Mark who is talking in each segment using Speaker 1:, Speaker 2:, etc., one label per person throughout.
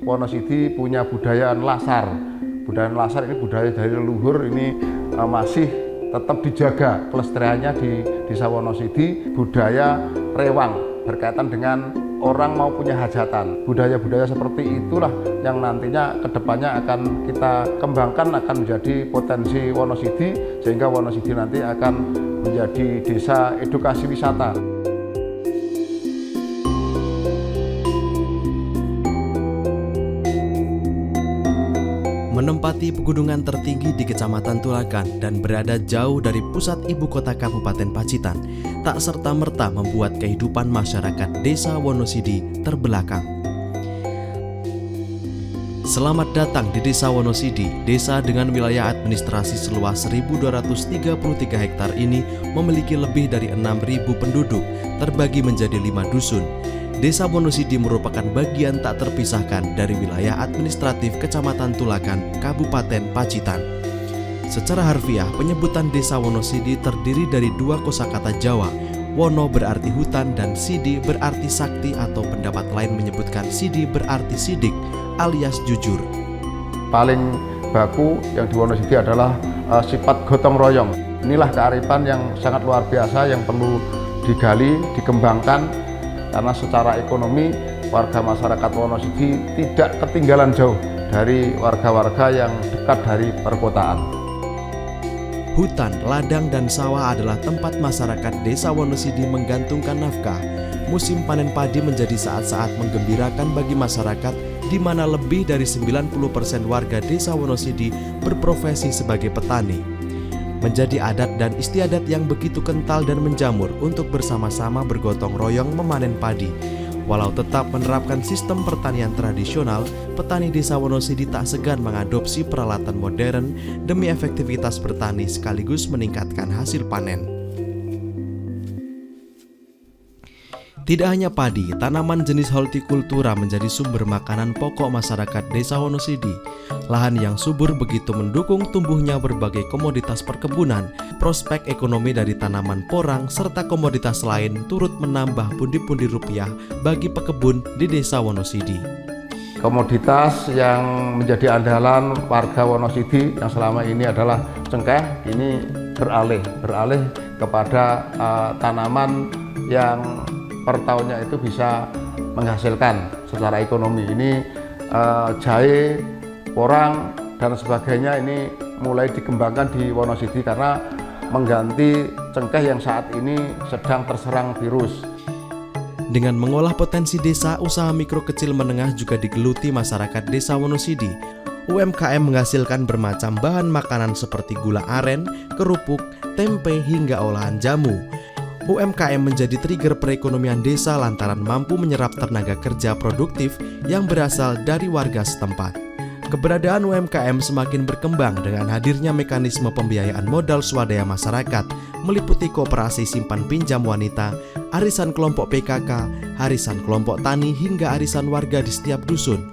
Speaker 1: Wonosidi punya budaya lasar. Budaya lasar ini budaya dari leluhur, ini masih tetap dijaga kelestariannya di Desa Wonosidi. Budaya rewang berkaitan dengan orang mau punya hajatan. Budaya-budaya seperti itulah yang nantinya kedepannya akan kita kembangkan, akan menjadi potensi Wonosidi, sehingga Wonosidi nanti akan menjadi desa edukasi wisata.
Speaker 2: Menempati pegunungan tertinggi di Kecamatan Tulakan dan berada jauh dari pusat ibu kota Kabupaten Pacitan, tak serta-merta membuat kehidupan masyarakat Desa Wonosidi terbelakang. Selamat datang di Desa Wonosidi. Desa dengan wilayah administrasi seluas 1.233 hektar ini memiliki lebih dari 6.000 penduduk, terbagi menjadi 5 dusun. Desa Wonosidi merupakan bagian tak terpisahkan dari wilayah administratif Kecamatan Tulakan, Kabupaten Pacitan. Secara harfiah, penyebutan Desa Wonosidi terdiri dari dua kosakata Jawa. Wono berarti hutan dan Sidi berarti sakti, atau pendapat lain menyebutkan Sidi berarti sidik alias jujur.
Speaker 1: Paling baku yang di Wonosidi adalah sifat gotong royong. Inilah kearifan yang sangat luar biasa yang perlu digali, dikembangkan. Karena secara ekonomi warga masyarakat Wonosidi tidak ketinggalan jauh dari warga-warga yang dekat dari perkotaan.
Speaker 2: Hutan, ladang, dan sawah adalah tempat masyarakat Desa Wonosidi menggantungkan nafkah. Musim panen padi menjadi saat-saat menggembirakan bagi masyarakat, di mana lebih dari 90% warga Desa Wonosidi berprofesi sebagai petani. Menjadi adat dan istiadat yang begitu kental dan menjamur untuk bersama-sama bergotong royong memanen padi. Walau tetap menerapkan sistem pertanian tradisional, petani Desa Wonosidi tak segan mengadopsi peralatan modern demi efektivitas bertani sekaligus meningkatkan hasil panen. Tidak hanya padi, tanaman jenis hortikultura menjadi sumber makanan pokok masyarakat Desa Wonosidi. Lahan yang subur begitu mendukung tumbuhnya berbagai komoditas perkebunan. Prospek ekonomi dari tanaman porang serta komoditas lain turut menambah pundi-pundi rupiah bagi pekebun di Desa Wonosidi.
Speaker 1: Komoditas yang menjadi andalan warga Wonosidi yang selama ini adalah cengkeh, ini beralih kepada tanaman yang per tahunnya itu bisa menghasilkan secara ekonomi. Ini jahe, porang, dan sebagainya ini mulai dikembangkan di Wonosidi karena mengganti cengkeh yang saat ini sedang terserang virus.
Speaker 2: Dengan mengolah potensi desa, usaha mikro kecil menengah juga digeluti masyarakat Desa Wonosidi. UMKM menghasilkan bermacam bahan makanan seperti gula aren, kerupuk, tempe, hingga olahan jamu. UMKM menjadi trigger perekonomian desa lantaran mampu menyerap tenaga kerja produktif yang berasal dari warga setempat. Keberadaan UMKM semakin berkembang dengan hadirnya mekanisme pembiayaan modal swadaya masyarakat, meliputi koperasi simpan pinjam wanita, arisan kelompok PKK, arisan kelompok tani, hingga arisan warga di setiap dusun.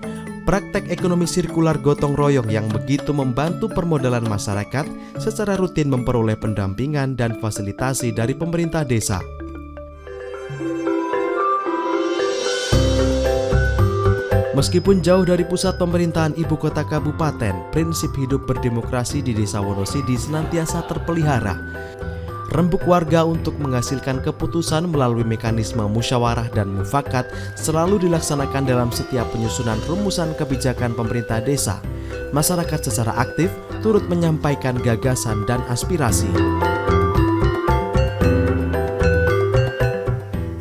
Speaker 2: Praktek ekonomi sirkular gotong royong yang begitu membantu permodalan masyarakat secara rutin memperoleh pendampingan dan fasilitasi dari pemerintah desa. Meskipun jauh dari pusat pemerintahan ibu kota kabupaten, prinsip hidup berdemokrasi di Desa Wonosidi senantiasa terpelihara. Rembuk warga untuk menghasilkan keputusan melalui mekanisme musyawarah dan mufakat selalu dilaksanakan dalam setiap penyusunan rumusan kebijakan pemerintah desa. Masyarakat secara aktif turut menyampaikan gagasan dan aspirasi.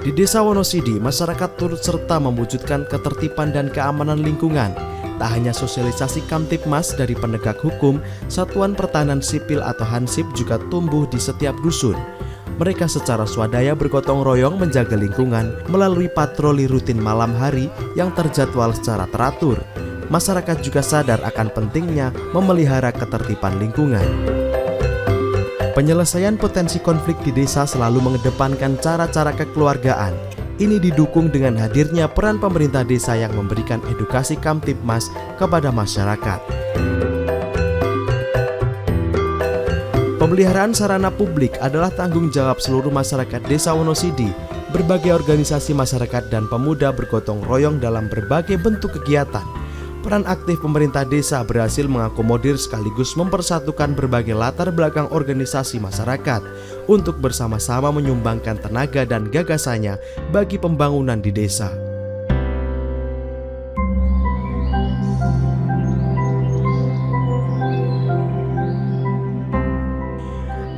Speaker 2: Di Desa Wonosidi, masyarakat turut serta mewujudkan ketertiban dan keamanan lingkungan. Tak hanya sosialisasi Kamtibmas dari penegak hukum, Satuan Pertahanan Sipil atau Hansip juga tumbuh di setiap dusun. Mereka secara swadaya bergotong royong menjaga lingkungan melalui patroli rutin malam hari yang terjadwal secara teratur. Masyarakat juga sadar akan pentingnya memelihara ketertiban lingkungan. Penyelesaian potensi konflik di desa selalu mengedepankan cara-cara kekeluargaan. Ini didukung dengan hadirnya peran pemerintah desa yang memberikan edukasi Kamtibmas kepada masyarakat. Pemeliharaan sarana publik adalah tanggung jawab seluruh masyarakat Desa Wonosidi. Berbagai organisasi masyarakat dan pemuda bergotong royong dalam berbagai bentuk kegiatan. Peran aktif pemerintah desa berhasil mengakomodir sekaligus mempersatukan berbagai latar belakang organisasi masyarakat untuk bersama-sama menyumbangkan tenaga dan gagasannya bagi pembangunan di desa.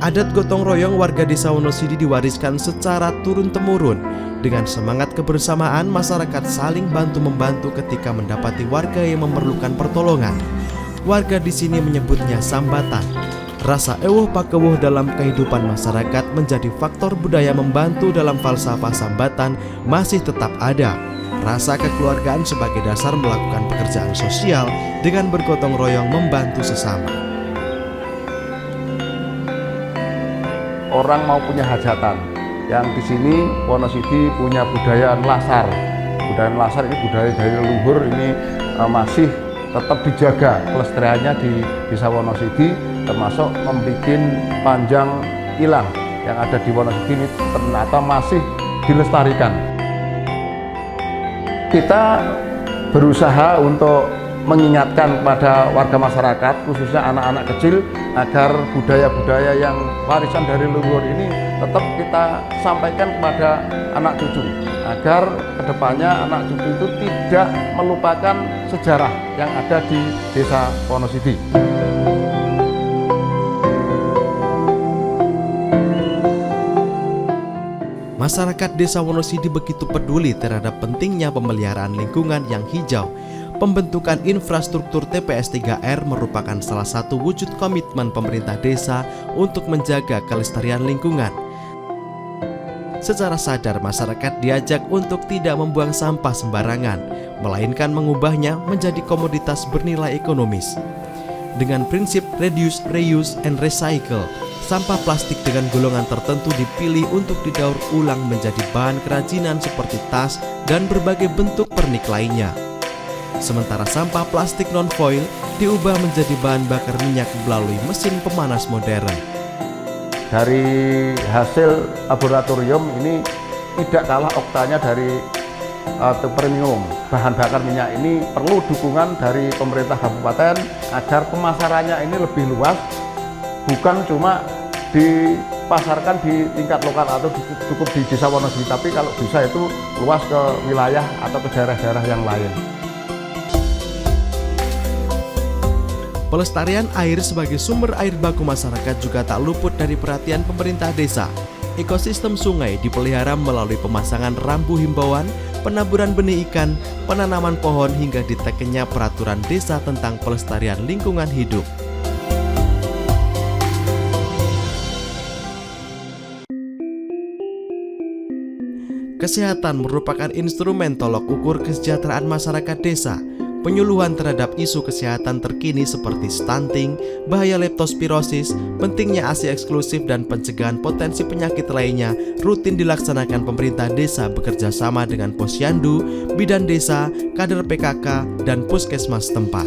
Speaker 2: Adat gotong royong warga desa Wonosidi diwariskan secara turun-temurun. Dengan semangat kebersamaan, masyarakat saling bantu-membantu ketika mendapati warga yang memerlukan pertolongan. Warga di sini menyebutnya sambatan. Rasa ewuh pakewuh dalam kehidupan masyarakat menjadi faktor budaya membantu dalam falsafah sambatan masih tetap ada. Rasa kekeluargaan sebagai dasar melakukan pekerjaan sosial dengan bergotong royong membantu sesama.
Speaker 1: Orang mau punya hajatan, yang di sini Wonosidi punya budaya lasar. Budaya lasar ini budaya dari leluhur, ini masih tetap dijaga kelestariannya di desa Wonosidi, termasuk membuat panjang ilang yang ada di Wonosidi ini ternyata masih dilestarikan. Kita berusaha untuk mengingatkan kepada warga masyarakat, khususnya anak-anak kecil, agar budaya-budaya yang warisan dari leluhur ini tetap kita sampaikan kepada anak cucu, agar kedepannya anak cucu itu tidak melupakan sejarah yang ada di desa Wonosidi.
Speaker 2: Masyarakat desa Wonosidi begitu peduli terhadap pentingnya pemeliharaan lingkungan yang hijau. Pembentukan infrastruktur TPS 3R merupakan salah satu wujud komitmen pemerintah desa untuk menjaga kelestarian lingkungan. Secara sadar masyarakat diajak untuk tidak membuang sampah sembarangan, melainkan mengubahnya menjadi komoditas bernilai ekonomis. Dengan prinsip reduce, reuse, and recycle, sampah plastik dengan golongan tertentu dipilih untuk didaur ulang menjadi bahan kerajinan seperti tas dan berbagai bentuk pernik lainnya. Sementara sampah plastik non-foil diubah menjadi bahan bakar minyak melalui mesin pemanas modern.
Speaker 1: Dari hasil laboratorium ini tidak kalah oktanya dari premium. Bahan bakar minyak ini perlu dukungan dari pemerintah kabupaten agar pemasarannya ini lebih luas, bukan cuma dipasarkan di tingkat lokal atau cukup di desa Wonosidi, tapi kalau bisa itu luas ke wilayah atau ke daerah-daerah yang lain.
Speaker 2: Pelestarian air sebagai sumber air baku masyarakat juga tak luput dari perhatian pemerintah desa. Ekosistem sungai dipelihara melalui pemasangan rambu himbauan, penaburan benih ikan, penanaman pohon hingga ditekennya peraturan desa tentang pelestarian lingkungan hidup. Kesehatan merupakan instrumen tolok ukur kesejahteraan masyarakat desa. Penyuluhan terhadap isu kesehatan terkini seperti stunting, bahaya leptospirosis, pentingnya ASI eksklusif dan pencegahan potensi penyakit lainnya rutin dilaksanakan pemerintah desa bekerja sama dengan Posyandu, bidan desa, kader PKK, dan puskesmas tempat.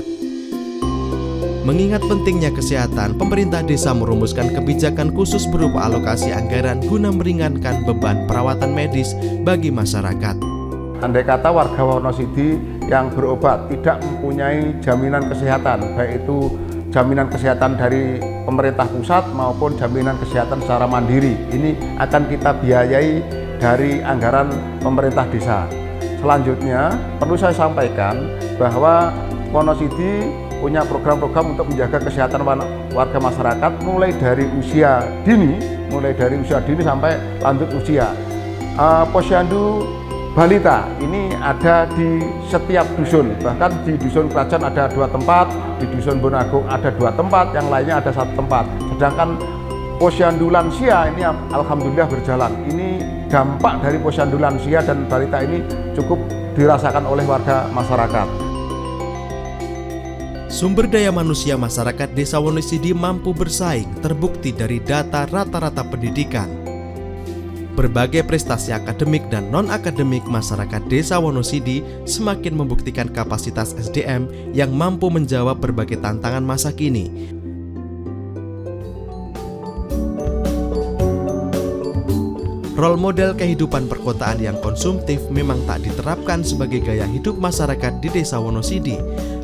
Speaker 2: Mengingat pentingnya kesehatan, pemerintah desa merumuskan kebijakan khusus berupa alokasi anggaran guna meringankan beban perawatan medis bagi masyarakat.
Speaker 1: Andai kata warga Wonosidi yang berobat tidak mempunyai jaminan kesehatan, baik itu jaminan kesehatan dari pemerintah pusat maupun jaminan kesehatan secara mandiri, ini akan kita biayai dari anggaran pemerintah desa. Selanjutnya perlu saya sampaikan bahwa Wonosidi punya program-program untuk menjaga kesehatan warga masyarakat mulai dari usia dini sampai lanjut usia. Posyandu balita ini ada di setiap dusun, bahkan di dusun Kerajaan ada 2 tempat, di dusun Bonagung ada 2 tempat, yang lainnya ada 1 tempat. Sedangkan posyandu lansia ini alhamdulillah berjalan. Ini dampak dari posyandu lansia dan balita ini cukup dirasakan oleh warga masyarakat.
Speaker 2: Sumber daya manusia masyarakat desa Wonosidi mampu bersaing terbukti dari data rata-rata pendidikan. Berbagai prestasi akademik dan non-akademik masyarakat desa Wonosidi semakin membuktikan kapasitas SDM yang mampu menjawab berbagai tantangan masa kini. Role model kehidupan perkotaan yang konsumtif memang tak diterapkan sebagai gaya hidup masyarakat di Desa Wonosidi.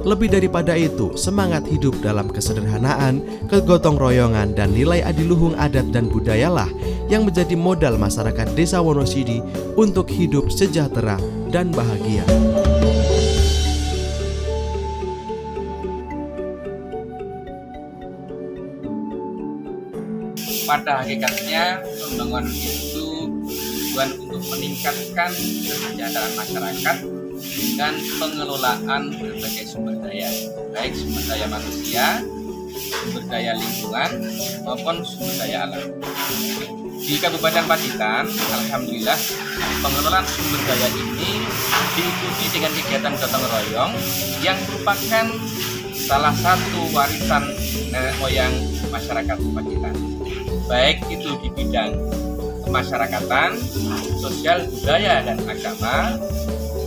Speaker 2: Lebih daripada itu, semangat hidup dalam kesederhanaan, kegotong royongan, dan nilai adiluhung adat dan budayalah yang menjadi modal masyarakat Desa Wonosidi untuk hidup sejahtera dan bahagia.
Speaker 3: Pada hakikatnya, pembangunan itu tujuan untuk meningkatkan kesejahteraan masyarakat dengan pengelolaan berbagai sumber daya, baik sumber daya manusia, sumber daya lingkungan, maupun sumber daya alam. Di Kabupaten Pacitan, alhamdulillah, pengelolaan sumber daya ini diikuti dengan kegiatan gotong royong yang merupakan salah satu warisan nenek moyang masyarakat Pacitan. Baik itu di bidang kemasyarakatan, sosial, budaya, dan agama,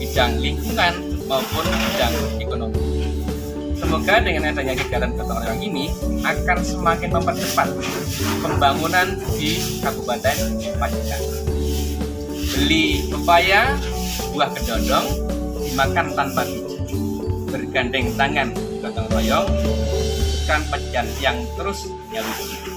Speaker 3: bidang lingkungan, maupun bidang ekonomi. Semoga dengan adanya kegiatan gotong royong ini akan semakin mempercepat pembangunan di Kabupaten Pacitan. Beli pepaya, buah kedondong, dimakan tanpa biji. Bergandeng tangan gotong royong, bukan pejan yang terus nyalur.